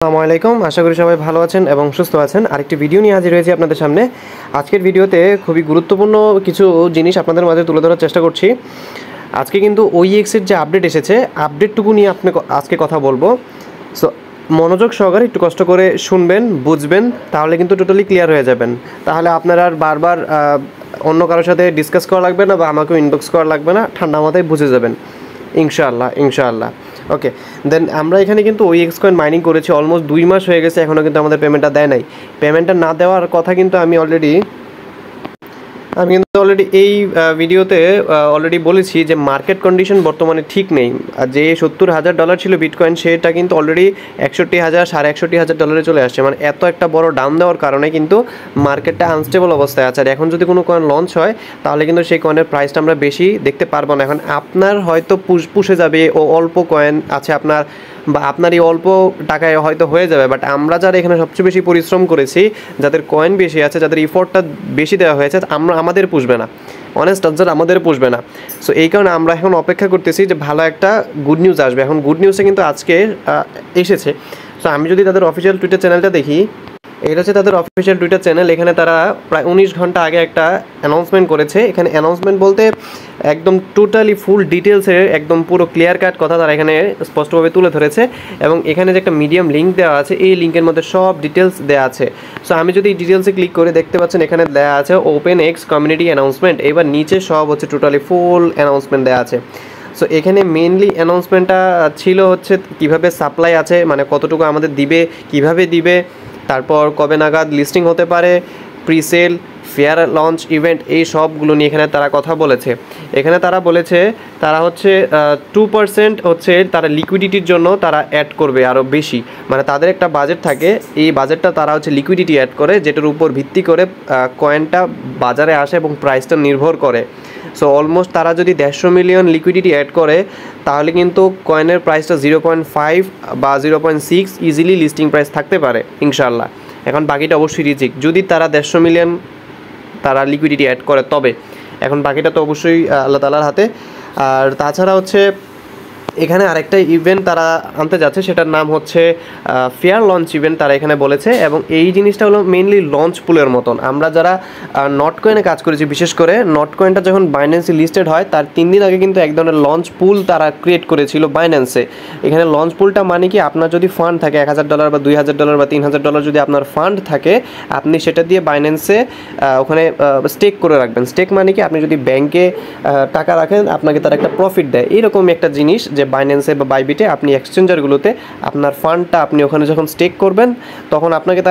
আসসালামু আলাইকুম, আশা করি সবাই ভালো আছেন এবং সুস্থ আছেন। আরেকটি ভিডিও নিয়ে হাজির হয়েছি আপনাদের সামনে। আজকের ভিডিওতে খুবই গুরুত্বপূর্ণ কিছু জিনিস আপনাদের মাঝে তুলে ধরার চেষ্টা করছি। আজকে কিন্তু OEX এর যে আপডেট এসেছে, আপডেটটুকু নিয়ে আজকে কথা বলবো। সো মনোযোগ সহকারে একটু কষ্ট করে শুনবেন, বুঝবেন, তাহলে কিন্তু টোটালি ক্লিয়ার হয়ে যাবেন। তাহলে আপনার আর বারবার অন্য কারোর সাথে ডিসকাস করা লাগবে না বা আমাকেও ইনবক্স করা লাগবে না, ঠান্ডা মাথায় বুঝে যাবেন ইনশাআল্লাহ। ওকে, দেন আমরা এখানে কিন্তু OEX কয়েন মাইনিং করেছি অলমোস্ট 2 মাস হয়ে গেছে, এখনও কিন্তু আমাদের পেমেন্টটা দেয় নাই। পেমেন্টটা না দেওয়ার কথা কিন্তু আমি অলরেডি এই ভিডিওতে অলরেডি বলেছি যে মার্কেট কন্ডিশন বর্তমানে ঠিক নেই। আর যে $70,000 ছিল বিটকয়েন, সেটা কিন্তু অলরেডি 61,000 $61,000 চলে আসছে। মানে এত একটা বড় ডাউন দেওয়ার কারণে কিন্তু মার্কেটটা আনস্টেবল অবস্থায় আছে। আর এখন যদি কোনো কয়েন লঞ্চ হয় তাহলে কিন্তু সেই কয়েনের প্রাইসটা আমরা বেশি দেখতে পারবো না। এখন আপনার হয়তো পুষে যাবে ও অল্প কয়েন আছে আপনার, বা আপনার এই অল্প টাকায় হয়তো হয়ে যাবে, বাট আমরা যারা এখানে সবচেয়ে বেশি পরিশ্রম করেছি, যাদের কয়েন বেশি আছে, যাদের ইফোর্টটা বেশি দেওয়া হয়েছে, আমাদের পুষবে না, অনেস্ট আনসার আমাদের পুষবে না। সো এই কারণে আমরা এখন অপেক্ষা করতেছি যে ভালো একটা গুড নিউজ আসবে। এখন গুড নিউজে কিন্তু আজকে এসেছে। সো আমি যদি তাদের অফিসিয়াল টুইটার চ্যানেলটা দেখি, এটা হচ্ছে তাদের অফিসিয়াল টুইটার চ্যানেল। এখানে তারা প্রায় 19 ঘন্টা আগে একটা অ্যানাউন্সমেন্ট করেছে। এখানে অ্যানাউন্সমেন্ট বলতে একদম টোটালি ফুল ডিটেলসের একদম পুরো ক্লিয়ার কাট কথা তারা এখানে স্পষ্টভাবে তুলে ধরেছে। এবং এখানে যে একটা মিডিয়াম লিঙ্ক দেওয়া আছে, এই লিঙ্কের মধ্যে সব ডিটেলস দেওয়া আছে। সো আমি যদি ডিটেলসে ক্লিক করে দেখতে পাচ্ছেন এখানে দেওয়া আছে OpenX কমিউনিটি অ্যানাউন্সমেন্ট। এবার নিচে সব হচ্ছে টোটালি ফুল অ্যানাউন্সমেন্ট দেওয়া আছে। সো এখানে মেনলি অ্যানাউন্সমেন্টটা ছিল হচ্ছে কীভাবে সাপ্লাই আছে, মানে কতটুকু আমাদের দিবে, কিভাবে দিবে, তারপর কবে নাগাদ লিস্টিং হতে পারে, প্রিসেল, ফেয়ার লঞ্চ ইভেন্ট, এই সবগুলো নিয়ে এখানে তারা কথা বলেছে। এখানে তারা বলেছে তারা হচ্ছে 2% হচ্ছে তারা লিকুইডিটির জন্য তারা অ্যাড করবে আরও বেশি। মানে তাদের একটা বাজেট থাকে, এই বাজেটটা তারা হচ্ছে লিকুইডিটি অ্যাড করে, যেটার উপর ভিত্তি করে কয়েনটা বাজারে আসে এবং প্রাইসটা নির্ভর করে। সো অলমোস্ট তারা যদি 150 মিলিয়ন লিকুইডিটি অ্যাড করে তাহলে কিন্তু কয়েনের প্রাইসটা 0.5 বা 0.6 ইজিলি লিস্টিং প্রাইস থাকতে পারে ইনশাআল্লাহ। এখন বাকিটা অবশ্যই রিজিক, যদি তারা 150 মিলিয়ন তারা লিকুইডিটি অ্যাড করে তবে। এখন বাকিটা তো অবশ্যই আল্লাহ তাআলার হাতে। আর তাছাড়া হচ্ছে এখানে আরেকটা ইভেন্ট তারা আনতে যাচ্ছে, সেটার নাম হচ্ছে ফেয়ার লঞ্চ ইভেন্ট তারা এখানে বলেছে। এবং এই জিনিসটা হলো মেইনলি লঞ্চ পুলের মতন। আমরা যারা নট কয়েনে কাজ করেছি, বিশেষ করে নট কয়েনটা যখন বাইন্যান্সে লিস্টেড হয় তার 3 দিন আগে কিন্তু এক ধরনের লঞ্চ পুল তারা ক্রিয়েট করেছিল বাইন্যান্সে। এখানে লঞ্চ পুলটা মানে কি, আপনার যদি ফান্ড থাকে $1,000 বা $2,000 বা $3,000 যদি আপনার ফান্ড থাকে, আপনি সেটা দিয়ে বাইন্যান্সে ওখানে স্টেক করে রাখবেন। স্টেক মানে কি, আপনি যদি ব্যাংকে টাকা রাখেন আপনাকে তারা একটা প্রফিট দেয়। এইরকম একটা জিনিস যে বাইন্যান্সে বা বাইবিটে আপনি এক্সচেঞ্জারগুলোতে আপনার ফান্ডটা আপনি ওখানে যখন স্টেক করবেন তখন আপনাকে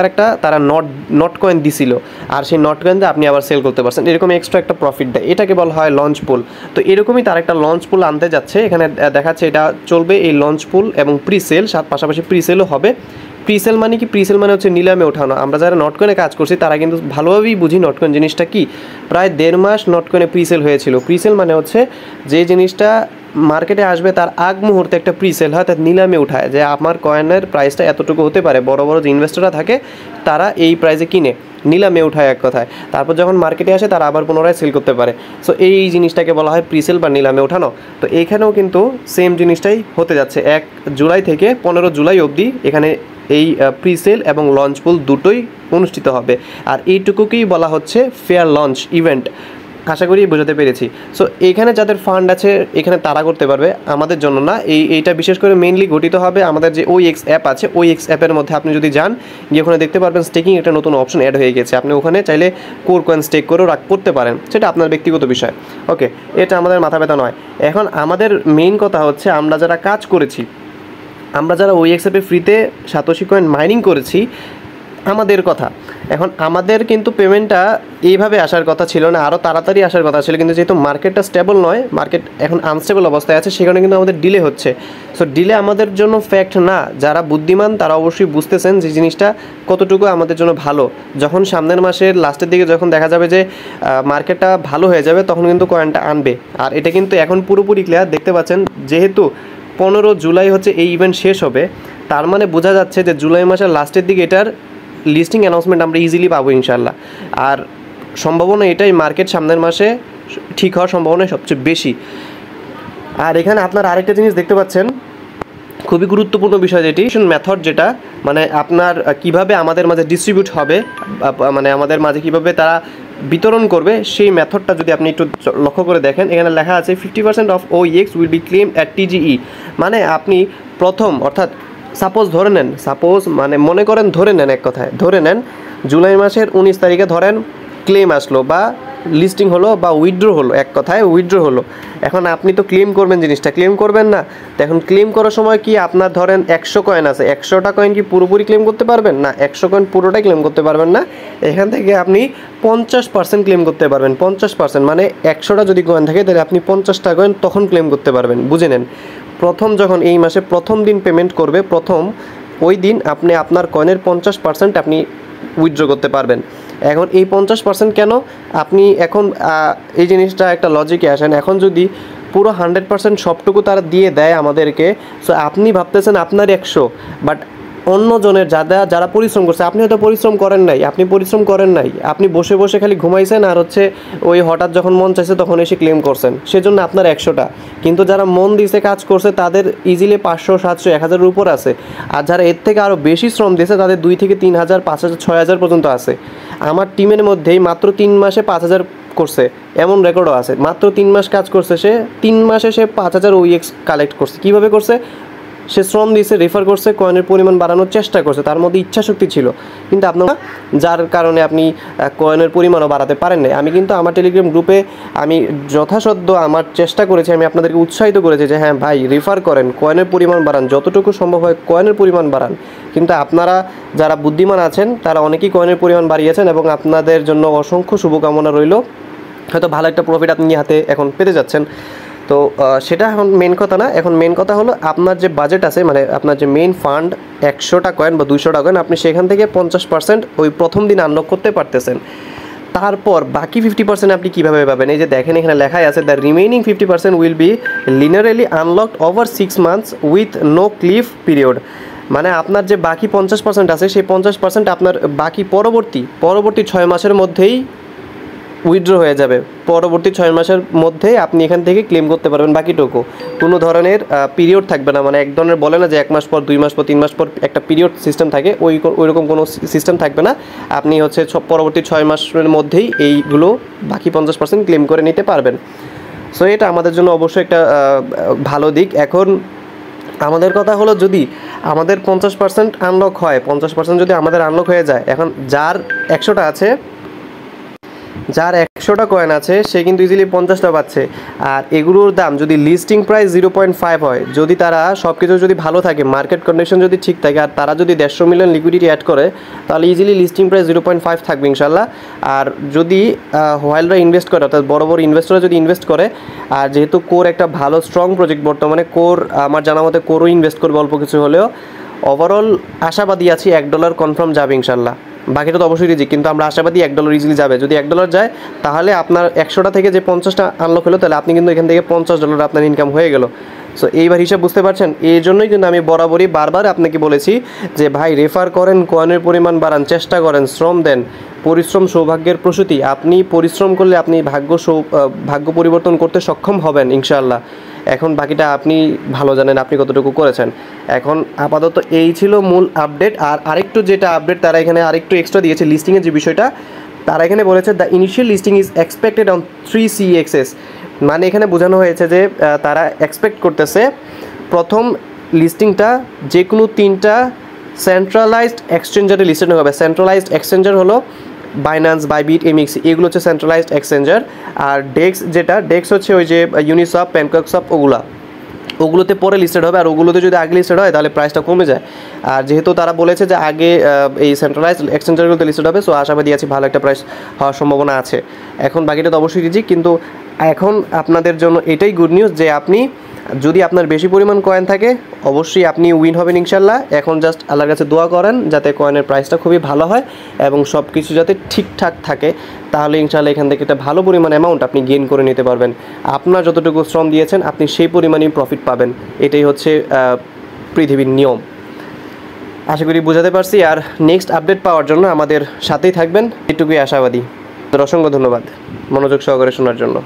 তারা নট কয়েন দিছিল, আর সেই নট কয়েন দিয়ে আপনি আবার সেল করতে পারছেন, এরকম এক্সট্রা একটা প্রফিট দেয়। এটাকে বলা হয় লঞ্চ পুল। তো এরকমই তার একটা লঞ্চ পুল আনতে যাচ্ছে। এখানে দেখাচ্ছে এটা চলবে এই লঞ্চ পুল এবং প্রিসেল, পাশাপাশি প্রিসেলও হবে। প্রিসেল মানে কি, প্রিসেল মানে হচ্ছে নিলামে ওঠানো। আমরা যারা নটকয়েনে কাজ করছি তারা কিন্তু ভালোভাবেই বুঝি নটকয়েন জিনিসটা কি। প্রায় 1.5 মাস নটকয়েনে প্রিসেল হয়েছিল। প্রিসেল মানে হচ্ছে যে জিনিসটা মার্কেটে আসবে তার আগ মুহূর্তে একটা প্রিসেল হয়, তার নিলামে উঠায় যে আমার কয়েনের প্রাইসটা এতটুকু হতে পারে। বড় বড় যে ইনভেস্টররা থাকে তারা এই প্রাইসে কিনে নিলামে উঠায় এক কথায়, তারপর যখন মার্কেটে আসে তারা আবার পুনরায় সেল করতে পারে। সো এই জিনিসটাকে বলা হয় প্রিসেল বা নিলামে ওঠানো। তো এইখানেও কিন্তু সেম জিনিসটাই হতে যাচ্ছে। 1 জুলাই থেকে 15 জুলাই অবধি এখানে এই প্রিসেল এবং লঞ্চ পুল দুটোই অনুষ্ঠিত হবে। আর এইটুকুকেই বলা হচ্ছে ফেয়ার লঞ্চ ইভেন্ট। আশা করি বোঝাতে পেরেছি। সো এখানে যাদের ফান্ড আছে এখানে তারা করতে পারবে, আমাদের জন্য না। এইটা বিশেষ করে মেইনলি গঠিত হবে আমাদের যে OEX অ্যাপ আছে, OEX অ্যাপের মধ্যে আপনি যদি যান, গিয়ে ওখানে দেখতে পারবেন স্টেকিং একটা নতুন অপশন অ্যাড হয়ে গেছে। আপনি ওখানে চাইলে কোর কয়েন স্টেক করেও করতে পারেন, সেটা আপনার ব্যক্তিগত বিষয়। ওকে, এটা আমাদের মাথা ব্যথা নয়। এখন আমাদের মেইন কথা হচ্ছে আমরা যারা কাজ করেছি, আমরা যারা OEX অ্যাপে ফ্রিতে সাতোশি কয়েন মাইনিং করেছি, আমাদের কথা। এখন আমাদের কিন্তু পেমেন্টটা এইভাবে আসার কথা ছিল না, আরও তাড়াতাড়ি আসার কথা ছিল, কিন্তু যেহেতু মার্কেটটা স্টেবল নয়, মার্কেট এখন আনস্টেবল অবস্থায় আছে, সেখানে কিন্তু আমাদের ডিলে হচ্ছে। সো ডিলে আমাদের জন্য ফ্যাক্ট না। যারা বুদ্ধিমান তারা অবশ্যই বুঝতেছেন যে জিনিসটা কতটুকু আমাদের জন্য ভালো। যখন সামনের মাসের লাস্টের দিকে যখন দেখা যাবে যে মার্কেটটা ভালো হয়ে যাবে, তখন কিন্তু কয়েনটা আনবে। আর এটা কিন্তু এখন পুরোপুরি ক্লিয়ার, দেখতে পাচ্ছেন। যেহেতু 15 জুলাই হচ্ছে এই ইভেন্ট শেষ হবে, তার মানে বোঝা যাচ্ছে যে জুলাই মাসের লাস্টের দিকে এটার লিস্টিং অ্যানাউন্সমেন্ট আমরা ইজিলি পাবো ইনশাআল্লাহ। আর সম্ভাবনা এটাই, মার্কেট সামনের মাসে ঠিক হওয়ার সম্ভাবনা সবচেয়ে বেশি। আর এখানে আপনারা আরেকটা জিনিস দেখতে পাচ্ছেন, খুবই গুরুত্বপূর্ণ বিষয় যেটি মেথড, যেটা মানে আপনার কিভাবে আমাদের মাঝে ডিস্ট্রিবিউট হবে, মানে আমাদের মাঝে কিভাবে তারা বিতরণ করবে, সেই মেথডটা যদি আপনি একটু লক্ষ্য করে দেখেন, এখানে লেখা আছে 50% of OEX will be claim at TGE। মানে আপনি প্রথম, অর্থাৎ সাপোজ ধরে নেন, মানে মনে করেন, ধরে নেন, এক কথায় ধরে নেন জুলাই মাসের 19 তারিখে ধরেন ক্লেম আসলো বা লিস্টিং হলো বা উইথড্র হলো, এক কথায় উইথড্র হলো। এখন আপনি তো ক্লেম করবেন, জিনিসটা ক্লেম করবেন না? তো এখন ক্লেম করার সময় কি আপনার ধরেন 100 কয়েন আছে, 100টা কয়েন কি পুরোপুরি ক্লেম করতে পারবেন? না, 100 কয়েন পুরোটাই ক্লেম করতে পারবেন না। এখান থেকে আপনি 50% ক্লেম করতে পারবেন। 50% মানে 100টা যদি কয়েন থাকে তাহলে আপনি 50টা কয়েন তখন ক্লেম করতে পারবেন। বুঝে নেন, প্রথম যখন এই মাসে প্রথম দিন পেমেন্ট করবে, প্রথম ওই দিন আপনি আপনার কয়েনের 50% আপনি উইথড্র করতে পারবেন। এখন এই 50% কেন? আপনি এখন এই জিনিসটা একটা লজিকে আসেন, এখন যদি পুরো 100% সবটুকু তারা দিয়ে দেয় আমাদেরকে, সো আপনি ভাবতেছেন আপনার 100, বাট অন্যজনের যারা পরিশ্রম করছে, আপনি হয়তো পরিশ্রম করেন নাই, আপনি বসে বসে খালি ঘুমাইছেন আর হচ্ছে ওই হঠাৎ যখন মন চাইছে তখন এসে ক্লেম করছেন, সেজন্য আপনার 100টা। কিন্তু যারা মন দিয়েছে, কাজ করছে, তাদের ইজিলি 500, 700, 1000-এর উপর আছে। আর যারা এর থেকে আরও বেশি শ্রম দিয়েছে তাদের 2 থেকে 3000, 5000, 6000 পর্যন্ত আছে। আমার টিমের মধ্যেই মাত্র 3 মাসে 5000 করছে, এমন রেকর্ডও আছে। মাত্র 3 মাস কাজ করছে, সে 3 মাসে সে 5000 OEX কালেক্ট করছে। কীভাবে করছে? সে শ্রম দিয়েছে, রেফার করছে, কয়েনের পরিমাণ বাড়ানোর চেষ্টা করছে, তার মধ্যে ইচ্ছাশক্তি ছিল। কিন্তু আপনার যার কারণে আপনি কয়েনের পরিমাণও বাড়াতে পারেন নাই। আমি কিন্তু আমার টেলিগ্রাম গ্রুপে আমি যথাসাধ্য আমার চেষ্টা করেছি, আমি আপনাদেরকে উৎসাহিত করেছি যে হ্যাঁ ভাই, রেফার করেন, কয়েনের পরিমাণ বাড়ান, যতটুকু সম্ভব হয় কয়েনের পরিমাণ বাড়ান। কিন্তু আপনারা যারা বুদ্ধিমান আছেন তারা অনেকেই কয়েনের পরিমাণ বাড়িয়েছেন এবং আপনাদের জন্য অসংখ্য শুভকামনা রইল। হয়তো ভালো একটা প্রফিট আপনি হাতে এখন পেতে যাচ্ছেন। তো সেটা এখন মেন কথা না। এখন মেন কথা হলো আপনার যে বাজেট আছে, মানে আপনার যে মেইন ফান্ড 100টা কয়েন বা 200টা কয়েন, আপনি সেখান থেকে 50% ওই প্রথম দিন আনলক করতে পারতেছেন। তারপর বাকি 50% আপনি কীভাবে পাবেন? এই যে দেখেন এখানে লেখাই আছে, the remaining 50% will be linearly unlocked over 6 months with no cliff period. মানে আপনার যে বাকি 50% আছে, সেই 50% আপনার বাকি পরবর্তী 6 মাসের মধ্যেই উইথড্র হয়ে যাবে। পরবর্তী 6 মাসের মধ্যে আপনি এখান থেকে ক্লেম করতে পারবেন বাকিটুকু। কোনো ধরনের পিরিয়ড থাকবে না, মানে এক ধরনের বলে না যে 1 মাস পর, 2 মাস পর, 3 মাস পর একটা পিরিয়ড সিস্টেম থাকে, ওইরকম কোনো সিস্টেম থাকবে না। আপনি হচ্ছে পরবর্তী 6 মাসের মধ্যেই এইগুলো বাকি 50% ক্লেম করে নিতে পারবেন। সো এটা আমাদের জন্য অবশ্যই একটা ভালো দিক। এখন আমাদের কথা হলো, যদি আমাদের 50% আনলক হয়, 50% যদি আমাদের আনলক হয়ে যায়, এখন যার 100টা আছে, যার 100টা কয়েন আছে, সে কিন্তু ইজিলি 50টা পাচ্ছে। আর এগুলোর দাম যদি লিস্টিং প্রাইস 0.5 হয়, যদি তারা সব কিছু যদি ভালো থাকে, মার্কেট কন্ডিশন যদি ঠিক থাকে, আর তারা যদি 150 মিলিয়ন লিকুইডিটি অ্যাড করে, তাহলে ইজিলি লিস্টিং প্রাইস 0.5 থাকবে ইনশাল্লাহ। আর যদি হোয়াইলরা ইনভেস্ট করে, অর্থাৎ বড় বড় ইনভেস্টররা যদি ইনভেস্ট করে, আর যেহেতু কোর একটা ভালো স্ট্রং প্রজেক্ট, বর্তমানে কোর আমার জানা মতে কোরও ইনভেস্ট করবে অল্প কিছু হলেও, ওভারঅল আশাবাদী আছি $1 কনফার্ম যাবে ইনশাল্লাহ। বাকিটা তো অবশ্যই রিজিক, কিন্তু আমরা আশাবাদী $1 ইজিলি যাবে। যদি $1 যায়, তাহলে আপনার 100টা থেকে যে 50টা আনলক হলো, তাহলে আপনি কিন্তু এখান থেকে $50 আপনার ইনকাম হয়ে গেল। সো এইবার হিসাব বুঝতে পারছেন? এই জন্যই কিন্তু আমি বরাবরই বারবার আপনাকে বলেছি যে ভাই, রেফার করেন, কয়েনের পরিমাণ বাড়ান, চেষ্টা করেন, শ্রম দেন। পরিশ্রম সৌভাগ্যের প্রসূতি। আপনি পরিশ্রম করলে আপনি ভাগ্য পরিবর্তন করতে সক্ষম হবেন ইনশাআল্লাহ। এখন বাকিটা আপনি ভালো জানেন আপনি কতটুকু করেছেন। এখন আপাতত এই ছিল মূল আপডেট। আর আরেকটু যেটা আপডেট তারা এখানে আরেকটু এক্সট্রা দিয়েছে লিস্টিংয়ের যে বিষয়টা, তারা এখানে বলেছে the initial listing is expected on 3 CEXs। মানে এখানে বোঝানো হয়েছে যে তারা এক্সপেক্ট করতেছে প্রথম লিস্টিংটা যে কোনো 3টা সেন্ট্রালাইজড এক্সচেঞ্জারে লিস্টেড হবে। সেন্ট্রালাইজড এক্সচেঞ্জার হলো বাইন্যান্স, বাইবিট, এমএক্স, এগুলো হচ্ছে সেন্ট্রালাইজড এক্সচেঞ্জার। আর ডেক্স হচ্ছে ওই যে ইউনিসপ, প্যানককসপ, ওগুলোতে পরে লিস্টেড হবে। আর ওগুলোতে যদি আগে লিস্টেড হয় তাহলে প্রাইসটা কমে যায়। আর যেহেতু তারা বলেছে যে আগে এই সেন্ট্রালাইজড এক্সচেঞ্জারগুলোতে লিস্টেড হবে, সো আশাবাদী আছি ভালো একটা প্রাইস হওয়ার সম্ভাবনা আছে। এখন বাকিটা তো অবশ্যই রিজিক, কিন্তু এখন আপনাদের জন্য এটাই গুড নিউজ যে আপনি যদি আপনার বেশি পরিমাণ কয়েন থাকে, অবশ্যই আপনি উইন হবেন ইনশাল্লাহ। এখন জাস্ট আল্লাহর কাছে দোয়া করেন যাতে কয়েনের প্রাইসটা খুবই ভালো হয় এবং সব কিছু যাতে ঠিকঠাক থাকে, তাহলে ইনশাল্লাহ এখান থেকে একটা ভালো পরিমাণ অ্যামাউন্ট আপনি গেইন করে নিতে পারবেন। আপনার যতটুকু শ্রম দিয়েছেন আপনি সেই পরিমাণই প্রফিট পাবেন। এটাই হচ্ছে পৃথিবীর নিয়ম। আশা করি বোঝাতে পারছি। আর নেক্সট আপডেট পাওয়ার জন্য আমাদের সাথেই থাকবেন, এটুকুই আশাবাদী। অসংখ্য ধন্যবাদ মনোযোগ সহকারে শোনার জন্য।